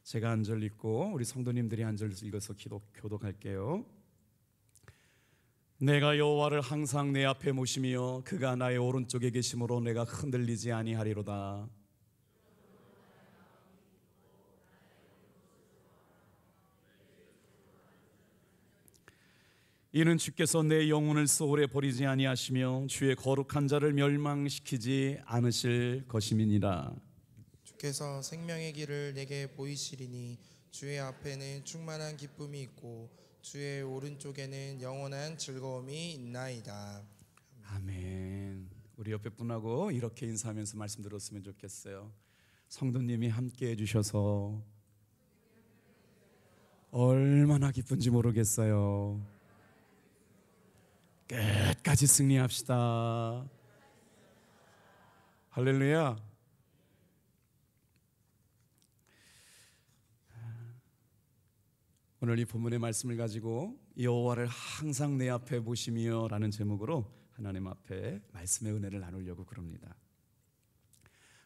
제가 한 절 읽고 우리 성도님들이 한 절 읽어서 교독할게요. 내가 여호와를 항상 내 앞에 모시며 그가 나의 오른쪽에 계심으로 내가 흔들리지 아니하리로다. 이는 주께서 내 영혼을 소홀히 버리지 아니하시며 주의 거룩한 자를 멸망시키지 않으실 것임이니라. 주께서 생명의 길을 내게 보이시리니 주의 앞에는 충만한 기쁨이 있고 주의 오른쪽에는 영원한 즐거움이 있나이다. 아멘. 우리 옆에 분하고 이렇게 인사하면서 말씀 들었으면 좋겠어요. 성도님이 함께 해주셔서 얼마나 기쁜지 모르겠어요. 끝까지 승리합시다. 할렐루야. 오늘 이 본문의 말씀을 가지고 여호와를 항상 내 앞에 보시며 라는 제목으로 하나님 앞에 말씀의 은혜를 나누려고 그럽니다.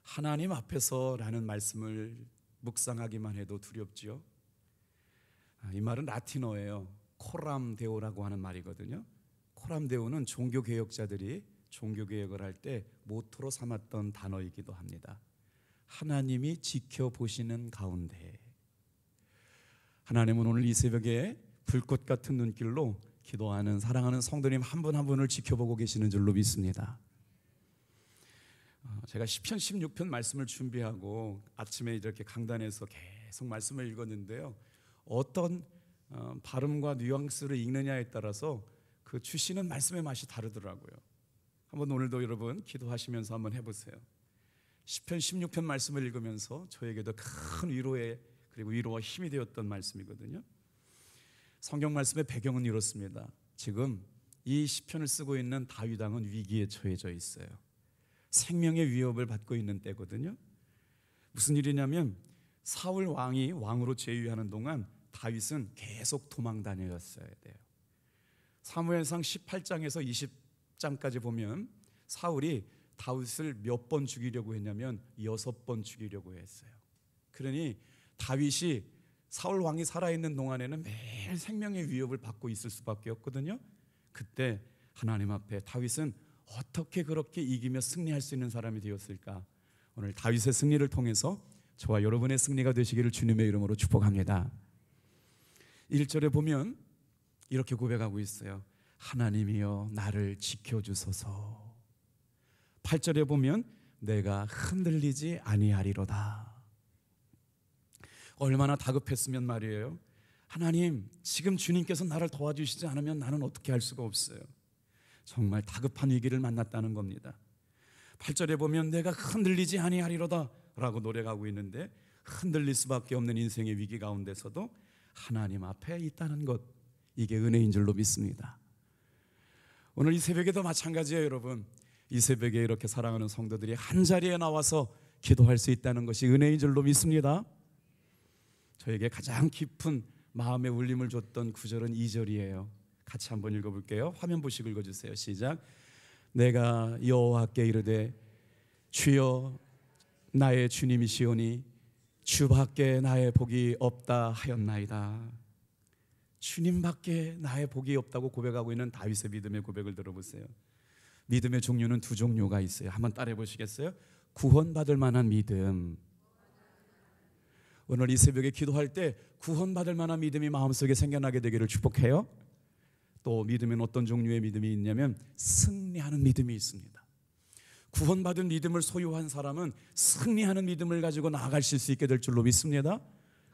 하나님 앞에서 라는 말씀을 묵상하기만 해도 두렵지요. 이 말은 라틴어예요. 코람 데오라고 하는 말이거든요. 코람 데오는 종교개혁자들이 종교개혁을 할 때 모토로 삼았던 단어이기도 합니다. 하나님이 지켜보시는 가운데, 하나님은 오늘 이 새벽에 불꽃 같은 눈길로 기도하는 사랑하는 성도님 한 분 한 분을 지켜보고 계시는 줄로 믿습니다. 제가 시편 16편 말씀을 준비하고 아침에 이렇게 강단에서 계속 말씀을 읽었는데요, 어떤 발음과 뉘앙스를 읽느냐에 따라서 그 주시는 말씀의 맛이 다르더라고요. 한번 오늘도 여러분 기도하시면서 한번 해보세요. 시편 16편 말씀을 읽으면서 저에게도 큰 위로의 그리고 위로와 힘이 되었던 말씀이거든요. 성경 말씀의 배경은 이렇습니다. 지금 이 시편을 쓰고 있는 다윗 왕은 위기에 처해져 있어요. 생명의 위협을 받고 있는 때거든요. 무슨 일이냐면 사울 왕이 왕으로 재위하는 동안 다윗은 계속 도망 다녔어야 돼요. 사무엘상 18장에서 20장까지 보면 사울이 다윗을 몇 번 죽이려고 했냐면 6번 죽이려고 했어요. 그러니 다윗이 사울 왕이 살아있는 동안에는 매일 생명의 위협을 받고 있을 수밖에 없거든요. 그때 하나님 앞에 다윗은 어떻게 그렇게 이기며 승리할 수 있는 사람이 되었을까? 오늘 다윗의 승리를 통해서 저와 여러분의 승리가 되시기를 주님의 이름으로 축복합니다. 1절에 보면 이렇게 고백하고 있어요. 하나님이여 나를 지켜주소서. 8절에 보면 내가 흔들리지 아니하리로다. 얼마나 다급했으면 말이에요. 하나님, 지금 주님께서 나를 도와주시지 않으면 나는 어떻게 할 수가 없어요. 정말 다급한 위기를 만났다는 겁니다. 8절에 보면 내가 흔들리지 아니하리로다 라고 노래하고 있는데, 흔들릴 수밖에 없는 인생의 위기 가운데서도 하나님 앞에 있다는 것, 이게 은혜인 줄로 믿습니다. 오늘 이 새벽에도 마찬가지예요. 여러분, 이 새벽에 이렇게 사랑하는 성도들이 한자리에 나와서 기도할 수 있다는 것이 은혜인 줄로 믿습니다. 저에게 가장 깊은 마음의 울림을 줬던 구절은 2절이에요. 같이 한번 읽어볼게요. 화면 보시고 읽어주세요. 시작. 내가 여호와께 이르되 주여 나의 주님이시오니 주밖에 나의 복이 없다 하였나이다. 주님밖에 나의 복이 없다고 고백하고 있는 다윗의 믿음의 고백을 들어보세요. 믿음의 종류는 두 종류가 있어요. 한번 따라해 보시겠어요? 구원받을 만한 믿음. 오늘 이 새벽에 기도할 때 구원받을 만한 믿음이 마음속에 생겨나게 되기를 축복해요. 또 믿음은 어떤 종류의 믿음이 있냐면 승리하는 믿음이 있습니다. 구원받은 믿음을 소유한 사람은 승리하는 믿음을 가지고 나아가실 수 있게 될 줄로 믿습니다.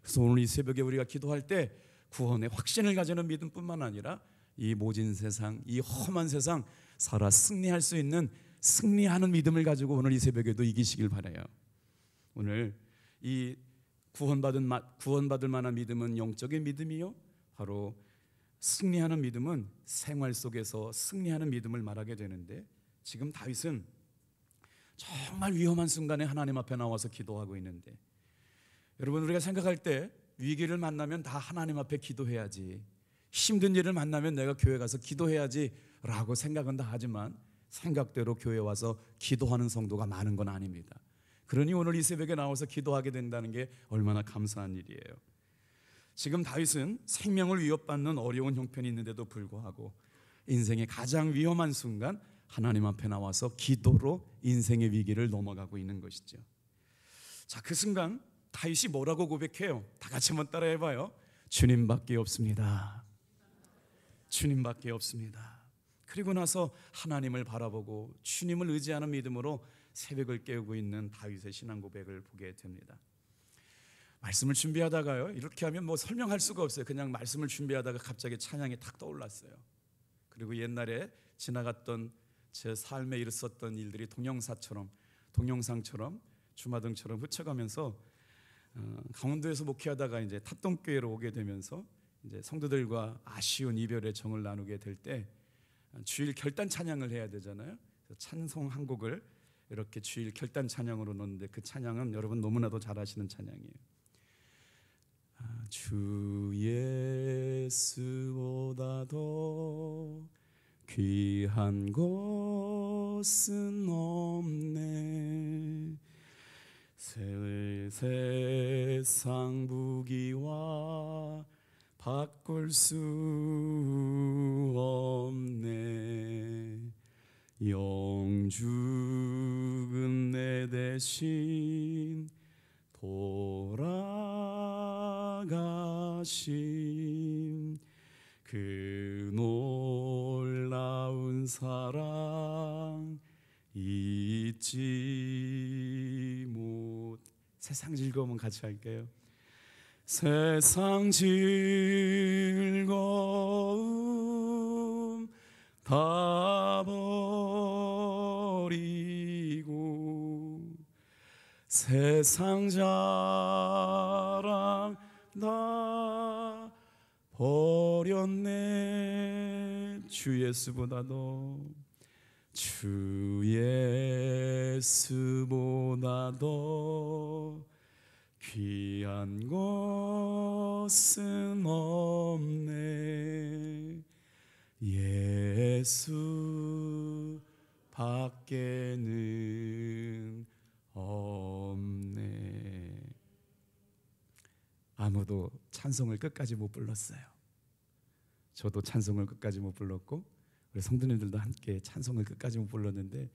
그래서 오늘 이 새벽에 우리가 기도할 때 구원의 확신을 가지는 믿음뿐만 아니라 이 모진 세상, 이 험한 세상 살아 승리할 수 있는 승리하는 믿음을 가지고 오늘 이 새벽에도 이기시길 바라요. 오늘 이 구원받을 만한 믿음은 영적인 믿음이요, 바로 승리하는 믿음은 생활 속에서 승리하는 믿음을 말하게 되는데, 지금 다윗은 정말 위험한 순간에 하나님 앞에 나와서 기도하고 있는데, 여러분, 우리가 생각할 때 위기를 만나면 다 하나님 앞에 기도해야지, 힘든 일을 만나면 내가 교회 가서 기도해야지 라고 생각은 다 하지만 생각대로 교회 와서 기도하는 성도가 많은 건 아닙니다. 그러니 오늘 이 새벽에 나와서 기도하게 된다는 게 얼마나 감사한 일이에요. 지금 다윗은 생명을 위협받는 어려운 형편이 있는데도 불구하고 인생의 가장 위험한 순간 하나님 앞에 나와서 기도로 인생의 위기를 넘어가고 있는 것이죠. 자, 그 순간 다윗이 뭐라고 고백해요? 다 같이 한번 따라해봐요. 주님밖에 없습니다. 주님밖에 없습니다. 그리고 나서 하나님을 바라보고 주님을 의지하는 믿음으로 새벽을 깨우고 있는 다윗의 신앙 고백을 보게 됩니다. 말씀을 준비하다가요, 이렇게 하면 뭐 설명할 수가 없어요. 그냥 말씀을 준비하다가 갑자기 찬양이 탁 떠올랐어요. 그리고 옛날에 지나갔던 제 삶에 있었던 일들이 동영상처럼 주마등처럼 흩쳐가면서 강원도에서 목회하다가 이제 탑동교회로 오게 되면서 이제 성도들과 아쉬운 이별의 정을 나누게 될 때 주일 결단 찬양을 해야 되잖아요. 찬송 한 곡을 이렇게 주일 결단 찬양으로 넣는데 그 찬양은 여러분 너무나도 잘 아시는 찬양이에요. 주 예수보다 더 귀한 것은 없네. 세상 부귀와 바꿀 수 없네. 영죽은 내 대신 돌아가신 그 놀라운 사랑 잊지 못. 세상 즐거움은 같이 할게요. 세상 즐거움 다 버리고 세상 자랑 다 버렸네. 주 예수보다도 주 예수보다도 귀한 것은 없네. 예수 밖에는 없네. 아무도 찬송을 끝까지 못 불렀어요. 저도 찬송을 끝까지 못 불렀고 우리 성도님들도 함께 찬송을 끝까지 못 불렀는데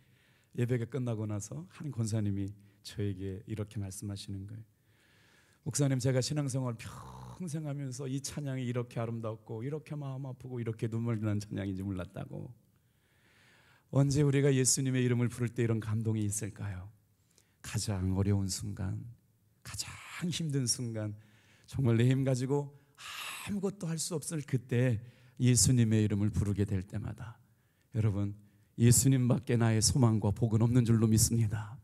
예배가 끝나고 나서 한 권사님이 저에게 이렇게 말씀하시는 거예요. 목사님, 제가 신앙생활 평생 하면서 이 찬양이 이렇게 아름답고 이렇게 마음 아프고 이렇게 눈물 나는 찬양인지 몰랐다고. 언제 우리가 예수님의 이름을 부를 때 이런 감동이 있을까요? 가장 어려운 순간, 가장 힘든 순간, 정말 내 힘 가지고 아무것도 할 수 없을 그때 예수님의 이름을 부르게 될 때마다 여러분, 예수님밖에 나의 소망과 복은 없는 줄로 믿습니다.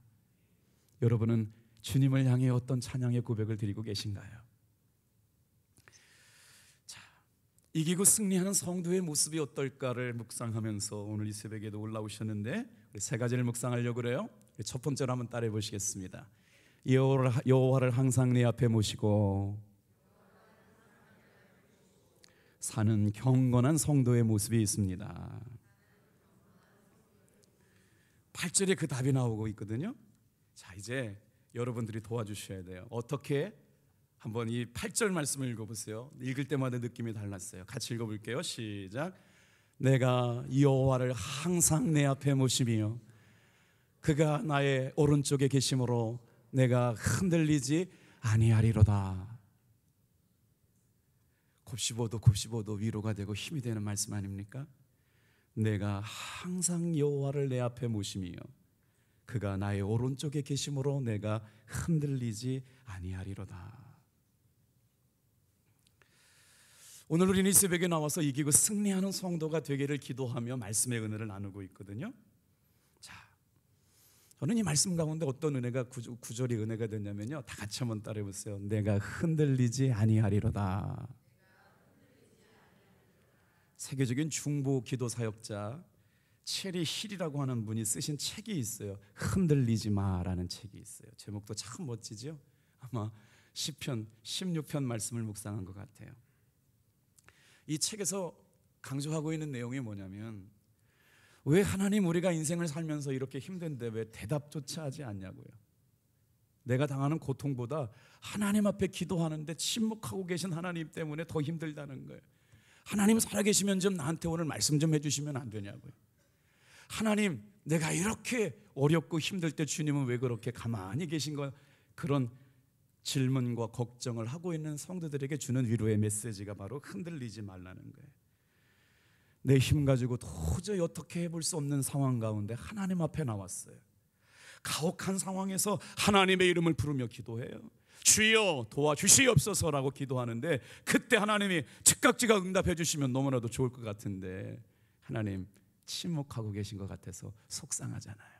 여러분은 주님을 향해 어떤 찬양의 고백을 드리고 계신가요? 자, 이기고 승리하는 성도의 모습이 어떨까를 묵상하면서 오늘 이 새벽에도 올라오셨는데 우리 세 가지를 묵상하려고 그래요. 첫 번째로 한번 따라해 보시겠습니다. 여호와를 항상 내 앞에 모시고 사는 경건한 성도의 모습이 있습니다. 8절에 그 답이 나오고 있거든요. 자, 이제 여러분들이 도와주셔야 돼요. 어떻게? 한번 이 8절 말씀을 읽어보세요. 읽을 때마다 느낌이 달랐어요. 같이 읽어볼게요. 시작. 내가 여호와를 항상 내 앞에 모시며 그가 나의 오른쪽에 계심으로 내가 흔들리지 아니하리로다. 곱씹어도 위로가 되고 힘이 되는 말씀 아닙니까? 내가 항상 여호와를 내 앞에 모시며 그가 나의 오른쪽에 계심으로 내가 흔들리지 아니하리로다. 오늘 우리는 이 새벽에 나와서 이기고 승리하는 성도가 되기를 기도하며 말씀의 은혜를 나누고 있거든요. 자, 저는 이 말씀 가운데 어떤 은혜가 구절이 은혜가 됐냐면요, 다 같이 한번 따라해 보세요. 내가 흔들리지 아니하리로다. 세계적인 중보 기도 사역자 체리 힐이라고 하는 분이 쓰신 책이 있어요. 흔들리지 마라는 책이 있어요. 제목도 참 멋지죠? 아마 시편 16편 말씀을 묵상한 것 같아요. 이 책에서 강조하고 있는 내용이 뭐냐면, 왜 하나님 우리가 인생을 살면서 이렇게 힘든데 왜 대답조차 하지 않냐고요. 내가 당하는 고통보다 하나님 앞에 기도하는데 침묵하고 계신 하나님 때문에 더 힘들다는 거예요. 하나님 살아계시면 좀 나한테 오늘 말씀 좀 해주시면 안 되냐고요. 하나님, 내가 이렇게 어렵고 힘들 때 주님은 왜 그렇게 가만히 계신 거, 그런 질문과 걱정을 하고 있는 성도들에게 주는 위로의 메시지가 바로 흔들리지 말라는 거예요. 내 힘 가지고 도저히 어떻게 해볼 수 없는 상황 가운데 하나님 앞에 나왔어요. 가혹한 상황에서 하나님의 이름을 부르며 기도해요. 주여 도와주시옵소서라고 기도하는데 그때 하나님이 즉각지각 응답해 주시면 너무나도 좋을 것 같은데 하나님 침묵하고 계신 것 같아서 속상하잖아요.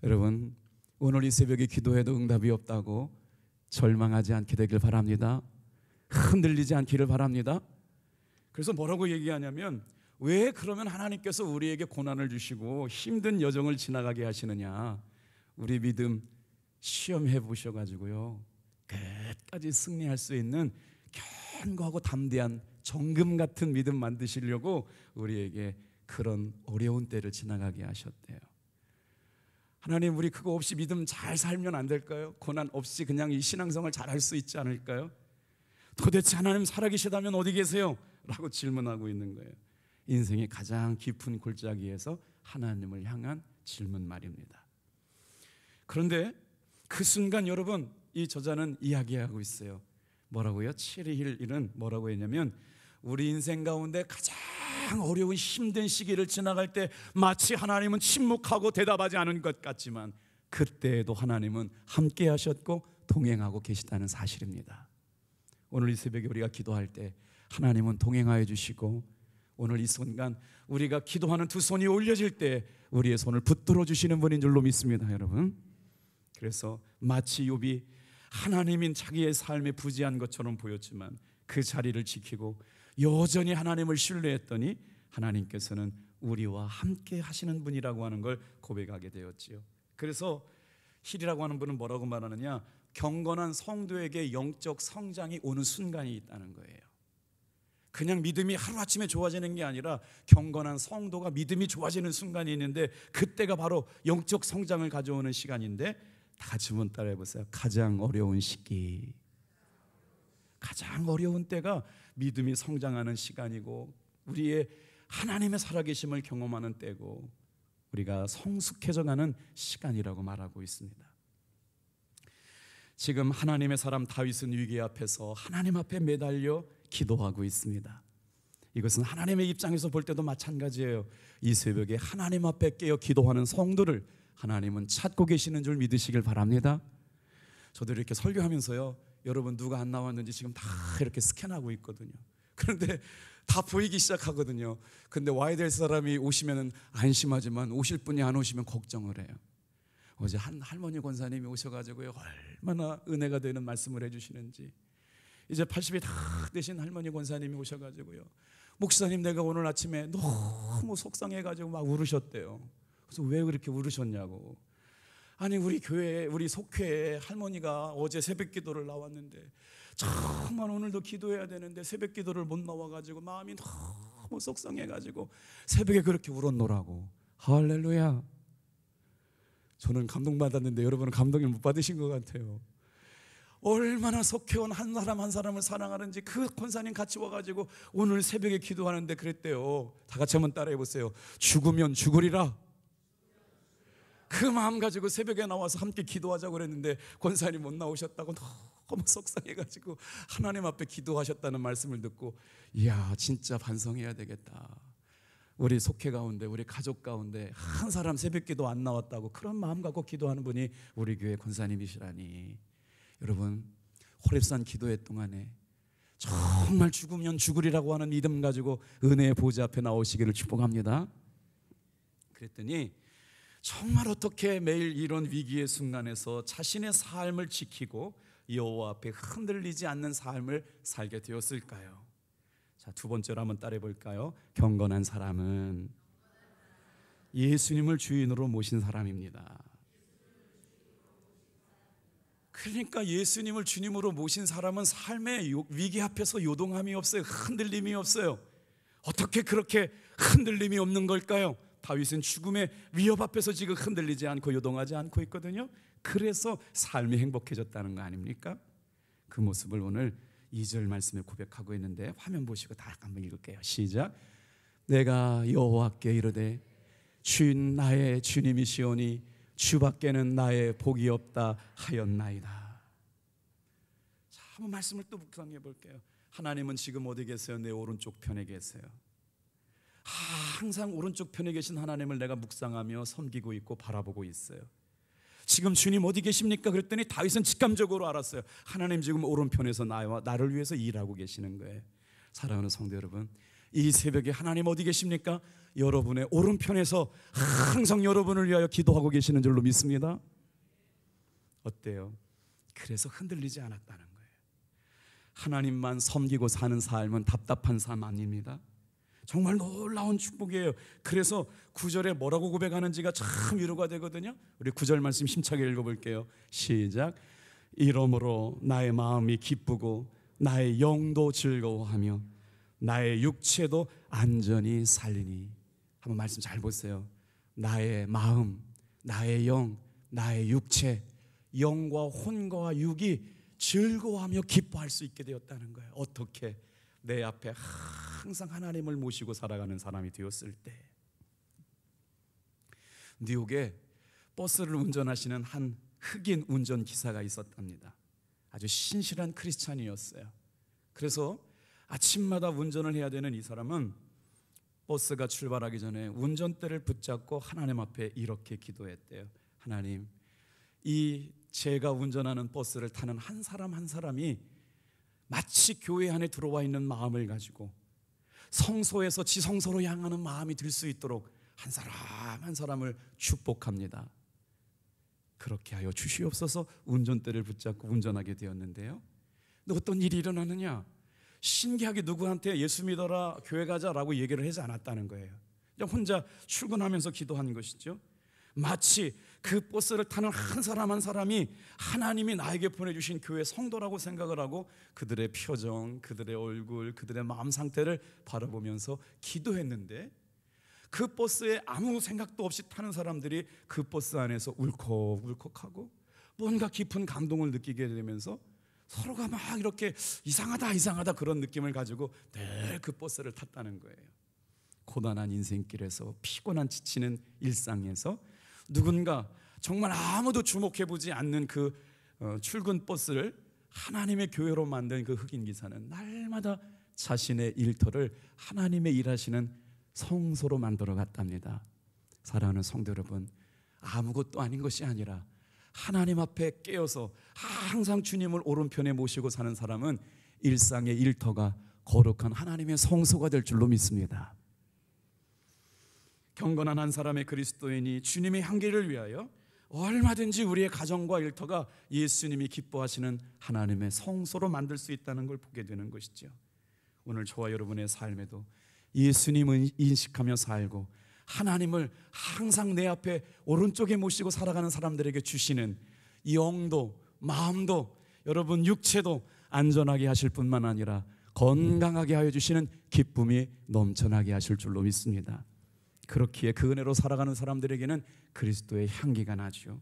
여러분, 오늘 이 새벽에 기도해도 응답이 없다고 절망하지 않게 되길 바랍니다. 흔들리지 않기를 바랍니다. 그래서 뭐라고 얘기하냐면, 왜 그러면 하나님께서 우리에게 고난을 주시고 힘든 여정을 지나가게 하시느냐, 우리 믿음 시험해 보셔가지고요 끝까지 승리할 수 있는 견고하고 담대한 정금 같은 믿음 만드시려고 우리에게 그런 어려운 때를 지나가게 하셨대요. 하나님, 우리 그거 없이 믿음 잘 살면 안 될까요? 고난 없이 그냥 이 신앙생활 잘할 수 있지 않을까요? 도대체 하나님 살아계시다면 어디 계세요? 라고 질문하고 있는 거예요. 인생의 가장 깊은 골짜기에서 하나님을 향한 질문 말입니다. 그런데 그 순간 여러분, 이 저자는 이야기하고 있어요. 뭐라고요? 7일 뭐라고 했냐면, 우리 인생 가운데 가장 어려운 힘든 시기를 지나갈 때 마치 하나님은 침묵하고 대답하지 않은 것 같지만 그때에도 하나님은 함께 하셨고 동행하고 계시다는 사실입니다. 오늘 이 새벽에 우리가 기도할 때 하나님은 동행하여 주시고, 오늘 이 순간 우리가 기도하는 두 손이 올려질 때 우리의 손을 붙들어 주시는 분인 줄로 믿습니다, 여러분. 그래서 마치 욥이 하나님인 자기의 삶에 부재한 것처럼 보였지만 그 자리를 지키고 여전히 하나님을 신뢰했더니 하나님께서는 우리와 함께 하시는 분이라고 하는 걸 고백하게 되었지요. 그래서 힐이라고 하는 분은 뭐라고 말하느냐, 경건한 성도에게 영적 성장이 오는 순간이 있다는 거예요. 그냥 믿음이 하루아침에 좋아지는 게 아니라 경건한 성도가 믿음이 좋아지는 순간이 있는데 그때가 바로 영적 성장을 가져오는 시간인데, 다 같이 한번 따라해 보세요. 가장 어려운 시기, 가장 어려운 때가 믿음이 성장하는 시간이고 우리의 하나님의 살아계심을 경험하는 때고 우리가 성숙해져가는 시간이라고 말하고 있습니다. 지금 하나님의 사람 다윗은 위기 앞에서 하나님 앞에 매달려 기도하고 있습니다. 이것은 하나님의 입장에서 볼 때도 마찬가지예요. 이 새벽에 하나님 앞에 깨어 기도하는 성도를 하나님은 찾고 계시는 줄 믿으시길 바랍니다. 저도 이렇게 설교하면서요, 여러분 누가 안 나왔는지 지금 다 이렇게 스캔하고 있거든요. 그런데 다 보이기 시작하거든요. 근데 와야 될 사람이 오시면 안심하지만 오실 분이 안 오시면 걱정을 해요. 어제 한 할머니 권사님이 오셔가지고요, 얼마나 은혜가 되는 말씀을 해주시는지. 이제 80이 다 되신 할머니 권사님이 오셔가지고요, 목사님 내가 오늘 아침에 너무 속상해가지고 막 울으셨대요. 그래서 왜 그렇게 울으셨냐고. 아니 우리 교회, 우리 속회에 할머니가 어제 새벽 기도를 나왔는데 정말 오늘도 기도해야 되는데 새벽 기도를 못 나와가지고 마음이 너무 속상해가지고 새벽에 그렇게 울었노라고. 할렐루야. 저는 감동받았는데 여러분은 감동을 못 받으신 것 같아요. 얼마나 속회원 한 사람 한 사람을 사랑하는지 그 권사님 같이 와가지고 오늘 새벽에 기도하는데 그랬대요. 다 같이 한번 따라해 보세요. 죽으면 죽으리라. 그 마음 가지고 새벽에 나와서 함께 기도하자고 그랬는데 권사님 못 나오셨다고 너무 속상해가지고 하나님 앞에 기도하셨다는 말씀을 듣고, 이야 진짜 반성해야 되겠다. 우리 속회 가운데 우리 가족 가운데 한 사람 새벽 기도 안 나왔다고 그런 마음 갖고 기도하는 분이 우리 교회 권사님이시라니. 여러분, 호렙산 기도회 동안에 정말 죽으면 죽으리라고 하는 믿음 가지고 은혜의 보좌 앞에 나오시기를 축복합니다. 그랬더니 정말 어떻게 매일 이런 위기의 순간에서 자신의 삶을 지키고 여호와 앞에 흔들리지 않는 삶을 살게 되었을까요? 자, 두 번째로 한번 따라해 볼까요? 경건한 사람은 예수님을 주인으로 모신 사람입니다. 그러니까 예수님을 주님으로 모신 사람은 삶의 위기 앞에서 요동함이 없어요. 흔들림이 없어요. 어떻게 그렇게 흔들림이 없는 걸까요? 다윗은 죽음의 위협 앞에서 지금 흔들리지 않고 요동하지 않고 있거든요. 그래서 삶이 행복해졌다는 거 아닙니까? 그 모습을 오늘 2절 말씀에 고백하고 있는데 화면 보시고 다 한번 읽을게요. 시작. 내가 여호와께 이르되 주인 나의 주님이시오니 주밖에는 나의 복이 없다 하였나이다. 자, 한번 말씀을 또 묵상해 볼게요. 하나님은 지금 어디 계세요? 내 오른쪽 편에 계세요. 항상 오른쪽 편에 계신 하나님을 내가 묵상하며 섬기고 있고 바라보고 있어요. 지금 주님 어디 계십니까? 그랬더니 다윗은 직감적으로 알았어요. 하나님 지금 오른편에서 나를 위해서 일하고 계시는 거예요. 사랑하는 성도 여러분, 이 새벽에 하나님 어디 계십니까? 여러분의 오른편에서 항상 여러분을 위하여 기도하고 계시는 줄로 믿습니다. 어때요? 그래서 흔들리지 않았다는 거예요. 하나님만 섬기고 사는 삶은 답답한 삶 아닙니다. 정말 놀라운 축복이에요. 그래서 9절에 뭐라고 고백하는지가 참 위로가 되거든요. 우리 9절 말씀 힘차게 읽어볼게요. 시작. 이러므로 나의 마음이 기쁘고 나의 영도 즐거워하며 나의 육체도 안전히 살리니. 한번 말씀 잘 보세요. 나의 마음, 나의 영, 나의 육체, 영과 혼과 육이 즐거워하며 기뻐할 수 있게 되었다는 거예요. 어떻게? 내 앞에 항상 하나님을 모시고 살아가는 사람이 되었을 때. 뉴욕에 버스를 운전하시는 한 흑인 운전기사가 있었답니다. 아주 신실한 크리스찬이었어요. 그래서 아침마다 운전을 해야 되는 이 사람은 버스가 출발하기 전에 운전대를 붙잡고 하나님 앞에 이렇게 기도했대요. 하나님, 이 제가 운전하는 버스를 타는 한 사람 한 사람이 마치 교회 안에 들어와 있는 마음을 가지고 성소에서 지성소로 향하는 마음이 들 수 있도록 한 사람 한 사람을 축복합니다. 그렇게 하여 주시옵소서. 운전대를 붙잡고 운전하게 되었는데요. 근데 어떤 일이 일어나느냐? 신기하게 누구한테 예수 믿어라, 교회 가자라고 얘기를 하지 않았다는 거예요. 그냥 혼자 출근하면서 기도한 것이죠. 마치 그 버스를 타는 한 사람 한 사람이 하나님이 나에게 보내주신 교회 성도라고 생각을 하고 그들의 표정, 그들의 얼굴, 그들의 마음 상태를 바라보면서 기도했는데, 그 버스에 아무 생각도 없이 타는 사람들이 그 버스 안에서 울컥울컥하고 뭔가 깊은 감동을 느끼게 되면서 서로가 막 이렇게 이상하다 그런 느낌을 가지고 늘 그 버스를 탔다는 거예요. 고단한 인생길에서 피곤한 지치는 일상에서 누군가 정말 아무도 주목해보지 않는 그 출근 버스를 하나님의 교회로 만든 그 흑인 기사는 날마다 자신의 일터를 하나님의 일하시는 성소로 만들어 갔답니다. 사랑하는 성도 여러분, 아무것도 아닌 것이 아니라 하나님 앞에 깨어서 항상 주님을 오른편에 모시고 사는 사람은 일상의 일터가 거룩한 하나님의 성소가 될 줄로 믿습니다. 경건한 한 사람의 그리스도인이 주님의 향기를 위하여 얼마든지 우리의 가정과 일터가 예수님이 기뻐하시는 하나님의 성소로 만들 수 있다는 걸 보게 되는 것이죠. 오늘 저와 여러분의 삶에도 예수님을 인식하며 살고 하나님을 항상 내 앞에 오른쪽에 모시고 살아가는 사람들에게 주시는 영도 마음도 여러분 육체도 안전하게 하실 뿐만 아니라 건강하게 하여 주시는 기쁨이 넘쳐나게 하실 줄로 믿습니다. 그렇기에 그 은혜로 살아가는 사람들에게는 그리스도의 향기가 나죠.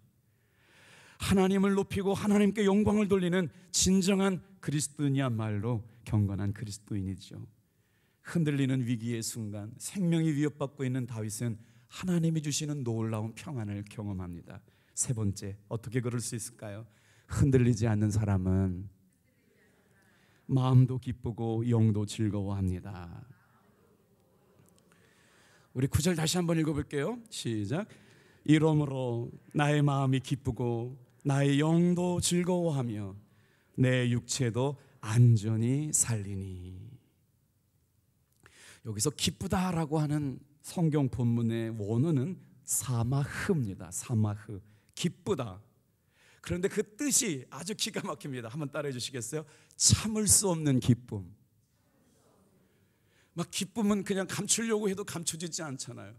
하나님을 높이고 하나님께 영광을 돌리는 진정한 그리스도인이야말로 경건한 그리스도인이죠. 흔들리는 위기의 순간 생명이 위협받고 있는 다윗은 하나님이 주시는 놀라운 평안을 경험합니다. 세 번째, 어떻게 그럴 수 있을까요? 흔들리지 않는 사람은 마음도 기쁘고 영도 즐거워합니다. 우리 9절 다시 한번 읽어볼게요. 시작. 이러므로 나의 마음이 기쁘고 나의 영도 즐거워하며 내 육체도 안전히 살리니. 여기서 기쁘다라고 하는 성경 본문의 원어는 사마흐입니다. 사마흐, 기쁘다. 그런데 그 뜻이 아주 기가 막힙니다. 한번 따라해 주시겠어요? 참을 수 없는 기쁨. 막 기쁨은 그냥 감추려고 해도 감춰지지 않잖아요.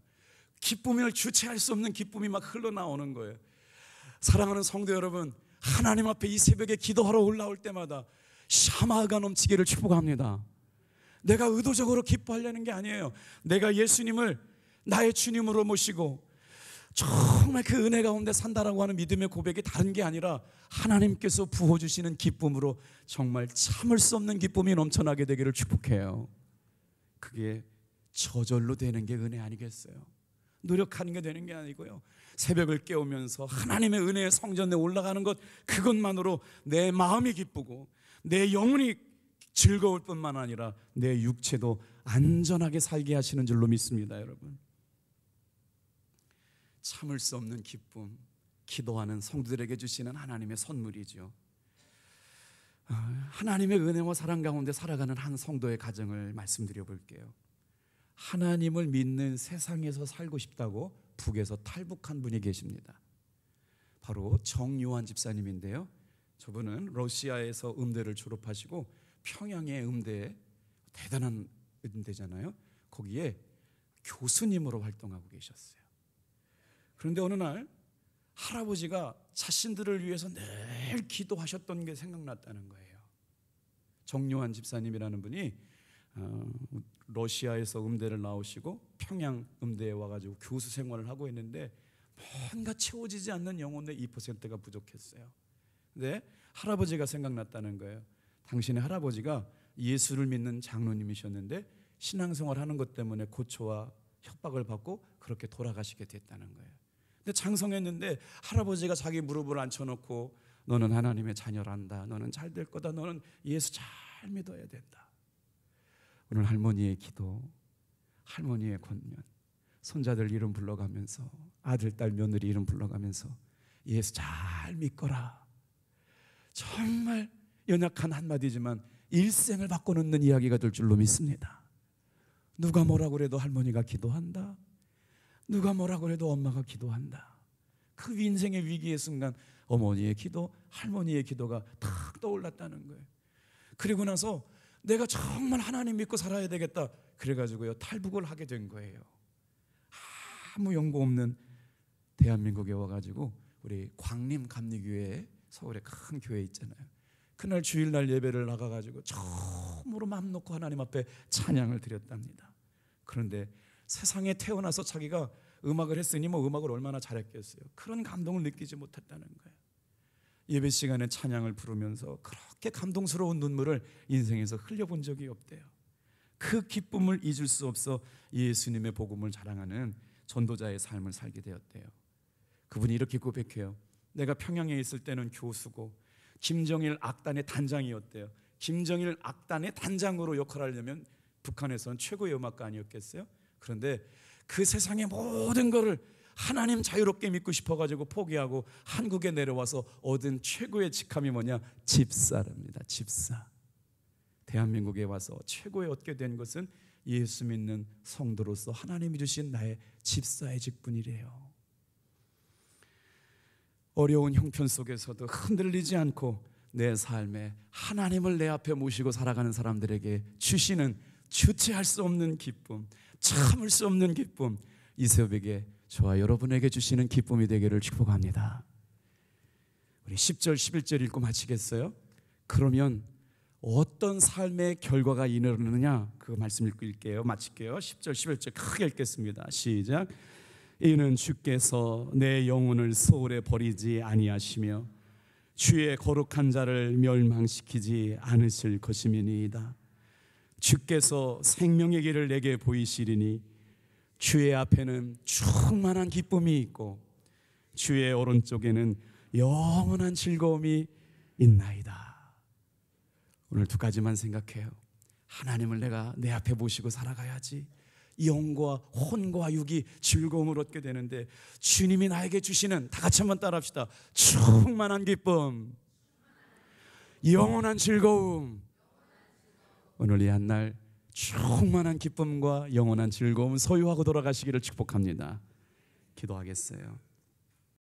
기쁨을 주체할 수 없는 기쁨이 막 흘러나오는 거예요. 사랑하는 성도 여러분, 하나님 앞에 이 새벽에 기도하러 올라올 때마다 샤마가 넘치기를 축복합니다. 내가 의도적으로 기뻐하려는 게 아니에요. 내가 예수님을 나의 주님으로 모시고 정말 그 은혜 가운데 산다라고 하는 믿음의 고백이 다른 게 아니라 하나님께서 부어주시는 기쁨으로 정말 참을 수 없는 기쁨이 넘쳐나게 되기를 축복해요. 그게 저절로 되는 게 은혜 아니겠어요? 노력하는 게 되는 게 아니고요. 새벽을 깨우면서 하나님의 은혜의 성전에 올라가는 것, 그것만으로 내 마음이 기쁘고 내 영혼이 즐거울 뿐만 아니라 내 육체도 안전하게 살게 하시는 줄로 믿습니다. 여러분, 참을 수 없는 기쁨, 기도하는 성도들에게 주시는 하나님의 선물이죠. 하나님의 은혜와 사랑 가운데 살아가는 한 성도의 가정을 말씀드려 볼게요. 하나님을 믿는 세상에서 살고 싶다고 북에서 탈북한 분이 계십니다. 바로 정요한 집사님인데요. 저분은 러시아에서 음대를 졸업하시고 평양의 음대, 대단한 음대잖아요. 거기에 교수님으로 활동하고 계셨어요. 그런데 어느 날 할아버지가 자신들을 위해서 늘 기도하셨던 게 생각났다는 거예요. 정요한 집사님이라는 분이 러시아에서 음대를 나오시고 평양 음대에 와가지고 교수 생활을 하고 있는데 뭔가 채워지지 않는 영혼의 2%가 부족했어요. 근데 할아버지가 생각났다는 거예요. 당신의 할아버지가 예수를 믿는 장로님이셨는데 신앙생활 하는 것 때문에 고초와 협박을 받고 그렇게 돌아가시게 됐다는 거예요. 근데 장성했는데 할아버지가 자기 무릎을 앉혀놓고 너는 하나님의 자녀란다, 너는 잘 될 거다, 너는 예수 잘 믿어야 된다. 오늘 할머니의 기도, 할머니의 권면, 손자들 이름 불러가면서, 아들, 딸, 며느리 이름 불러가면서 예수 잘 믿거라. 정말 연약한 한마디지만 일생을 바꿔놓는 이야기가 될 줄로 믿습니다. 누가 뭐라고 해도 할머니가 기도한다, 누가 뭐라고 해도 엄마가 기도한다. 그 인생의 위기의 순간 어머니의 기도, 할머니의 기도가 탁 떠올랐다는 거예요. 그리고 나서 내가 정말 하나님 믿고 살아야 되겠다, 그래가지고요 탈북을 하게 된 거예요. 아무 연고 없는 대한민국에 와가지고 우리 광림 감리교회, 서울에 큰 교회 있잖아요. 그날 주일날 예배를 나가가지고 처음으로 마음 놓고 하나님 앞에 찬양을 드렸답니다. 그런데 세상에 태어나서 자기가 음악을 했으니 뭐 음악을 얼마나 잘했겠어요. 그런 감동을 느끼지 못했다는 거예요. 예배 시간에 찬양을 부르면서 그렇게 감동스러운 눈물을 인생에서 흘려본 적이 없대요. 그 기쁨을 잊을 수 없어 예수님의 복음을 자랑하는 전도자의 삶을 살게 되었대요. 그분이 이렇게 고백해요. 내가 평양에 있을 때는 교수고 김정일 악단의 단장이었대요. 김정일 악단의 단장으로 역할을 하려면 북한에서는 최고의 음악가 아니었겠어요? 그런데 그 세상의 모든 것을 하나님 자유롭게 믿고 싶어가지고 포기하고 한국에 내려와서 얻은 최고의 직함이 뭐냐? 집사랍니다. 집사. 대한민국에 와서 최고의 얻게 된 것은 예수 믿는 성도로서 하나님이 주신 나의 집사의 직분이래요. 어려운 형편 속에서도 흔들리지 않고 내 삶에 하나님을 내 앞에 모시고 살아가는 사람들에게 주시는 주체할 수 없는 기쁨, 참을 수 없는 기쁨, 이 새벽에 저와 여러분에게 주시는 기쁨이 되기를 축복합니다. 우리 10절 11절 읽고 마치겠어요? 그러면 어떤 삶의 결과가 이르느냐, 그 말씀 읽을게요. 마칠게요. 10절 11절 크게 읽겠습니다. 시작. 이는 주께서 내 영혼을 소홀에 버리지 아니하시며 주의 거룩한 자를 멸망시키지 않으실 것임이니이다. 주께서 생명의 길을 내게 보이시리니 주의 앞에는 충만한 기쁨이 있고 주의 오른쪽에는 영원한 즐거움이 있나이다. 오늘 두 가지만 생각해요. 하나님을 내가 내 앞에 모시고 살아가야지 영과 혼과 육이 즐거움을 얻게 되는데, 주님이 나에게 주시는, 다 같이 한번 따라합시다. 충만한 기쁨, 영원한 즐거움. 오늘 이 한날 충만한 기쁨과 영원한 즐거움 소유하고 돌아가시기를 축복합니다. 기도하겠어요.